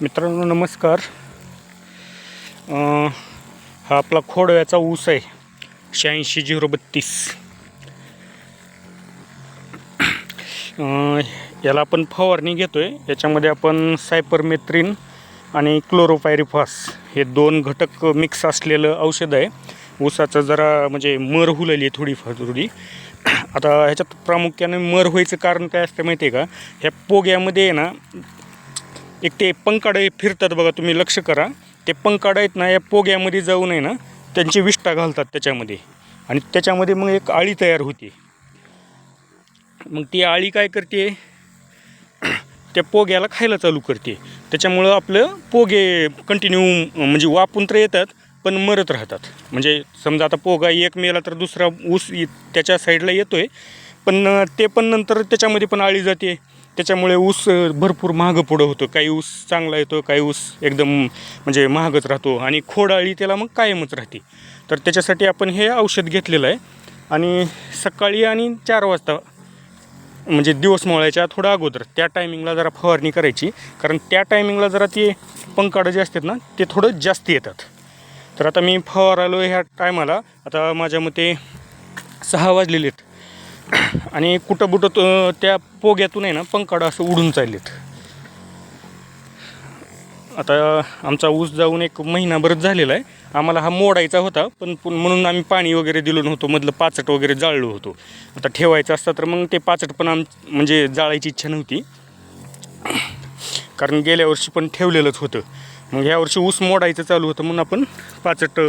मित्रांनो नमस्कार. हा आपला खोडव्याचा ऊस आहे 86-032. याला आपण फवारणी घेतो आहे. याच्यामध्ये आपण सायपरमेथ्रिन आणि क्लोरोपायरिफॉस हे दोन घटक मिक्स असलेलं औषध आहे. ऊसाचं जरा म्हणजे मर हुलली आहे थोडी. आता ह्याच्यात प्रामुख्याने मर व्हायचं कारण काय असतं माहिती आहे का? ह्या पोग्यामध्ये आहे ना एक ते पंकाडे फिरतात बघा, तुम्ही लक्ष करा. ते पंकाडे आहेत ना या पोग्यामध्ये जाऊन आहे ना त्यांची विष्ठा घालतात त्याच्यामध्ये, आणि त्याच्यामध्ये मग एक आळी तयार होते. मग ती आळी काय करते, त्या पोग्याला खायला चालू करते. त्याच्यामुळं आपलं पोगे कंटिन्यू म्हणजे वापून तर येतात पण मरत राहतात. म्हणजे समजा आता पोगा एक मेला तर दुसरा ऊस त्याच्या साईडला येतो आहे, पण ते पण नंतर त्याच्यामध्ये पण आळी जाते. त्याच्यामुळे ऊस भरपूर महाग पुढं होतो. काही ऊस चांगला येतो, काही ऊस एकदम म्हणजे महागच राहतो, आणि खोडाळी त्याला मग कायमच राहते. तर त्याच्यासाठी आपण हे औषध घेतलेलं आहे. आणि सकाळी आणि 4 वाजता म्हणजे दिवस मोळायच्या थोडं अगोदर त्या टायमिंगला जरा फवारणी करायची, कारण त्या टायमिंगला जरा ते पंकाडं जे असतात ना ते थोडं जास्त येतात. तर आता मी फवारालो ह्या टायमाला, आता माझ्या मते 6 वाजलेले आहेत, आणि कुठं त्या पोग्यातून आहे ना पंकाडं असं उडून चाललेत. आता आमचा ऊस जाऊन 1 महिनाभरच झालेला आहे. आम्हाला हा मोडायचा होता, पण म्हणून आम्ही पाणी वगैरे दिलो नव्हतो, मधलं पाचट वगैरे जाळलो होतो. आता ठेवायचं असतं तर मग ते पाचट पण म्हणजे जाळायची इच्छा नव्हती, कारण गेल्या वर्षी पण ठेवलेलंच होतं. मग ह्या वर्षी ऊस मोडायचं चालू होतं म्हणून आपण पाचट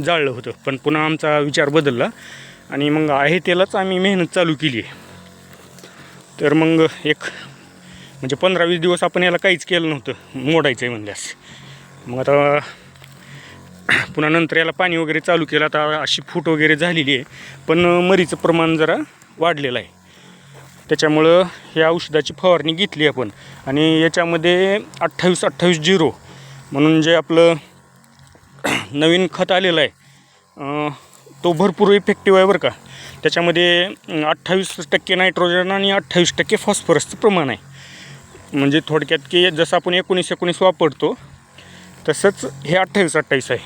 जाळलं होतं. पण पुन्हा आमचा विचार बदलला आणि मग आहे त्यालाच आम्ही मेहनत चालू केली आहे. तर मग म्हणजे 15-20 दिवस आपण याला काहीच केलं नव्हतं मोडायचं आहे म्हणल्यास. मग आता पुन्हा नंतर याला पाणी वगैरे चालू केलं. आता अशी फूट वगैरे झालेली आहे, पण मरीचं प्रमाण जरा वाढलेलं आहे. त्याच्यामुळं या औषधाची फवारणी घेतली आपण. आणि याच्यामध्ये 28-28-0 म्हणून जे आपलं नवीन खत आलेलं आहे तो भरपूर इफेक्टिव्ह आहे बरं का. त्याच्यामध्ये 28% नायट्रोजन आणि 28% फॉस्फरसचं प्रमाण आहे. म्हणजे थोडक्यात की जसं आपण 19-19 वापरतो तसंच हे 28-28 आहे.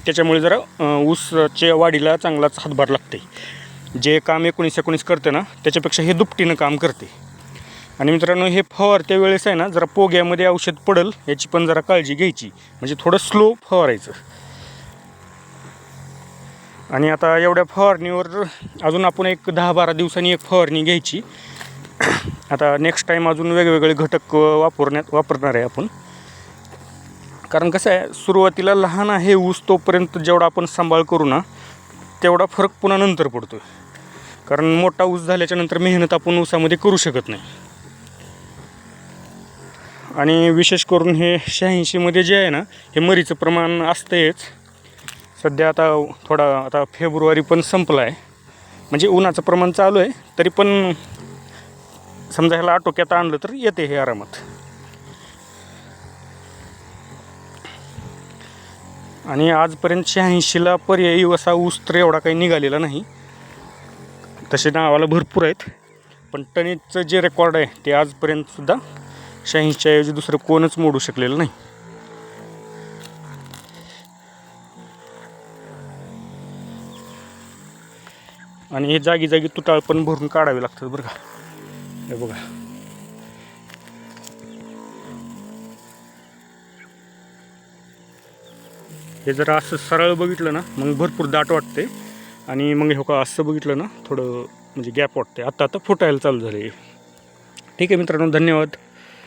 त्याच्यामुळे जरा ऊसाच्या वाढीला चांगलाच हातभार लागते. जे काम 19-19 करते ना त्याच्यापेक्षा हे दुपटीनं काम करते. आणि मित्रांनो, हे फवारत्या वेळेस आहे ना जरा पोग्यामध्ये औषध पडेल याची पण जरा काळजी घ्यायची, म्हणजे थोडं स्लो फवारायचं. आणि आता एवढ्या फवारणीवर अजून आपण 10-12 दिवसांनी एक फवारणी घ्यायची. आता नेक्स्ट टाईम अजून वेगवेगळे घटक वापरणार आहे आपण. कारण कसं आहे, सुरुवातीला लहान आहे ऊस, तोपर्यंत जेवढा आपण सांभाळ करू ना तेवढा फरक पुन्हा नंतर पडतो. कारण मोठा ऊस झाल्याच्या नंतर मेहनत आपण ऊसामध्ये करू शकत नाही. आणि विशेष करून हे 86मध्ये जे आहे ना हे मरीचं प्रमाण असतंच. सध्या आता फेब्रुवारी पण संपला आहे, म्हणजे उन्हाचं प्रमाण चालू आहे, तरी पण समजा ह्याला आटोक्यात आणलं तर येते हे आरामात. आणि आजपर्यंत 86ला पर्यायी असा ऊस तर एवढा काही निघालेला नाही. तसे नावाला भरपूर आहेत, पण टनेजचं जे रेकॉर्ड आहे ते आजपर्यंतसुद्धा 86च्या ऐवजी दुसरं कोणच मोडू शकलेलं नाही. आणि हे जागी तुटाळ पण भरून काढावे लागतात बरं का. हे बघा, हे जरा असं सरळ बघितलं ना मग भरपूर दाट वाटते, आणि मग हे का असं बघितलं ना थोडं म्हणजे गॅप वाटते. आता फुटायला चालू झाले. ठीक आहे मित्रांनो, धन्यवाद.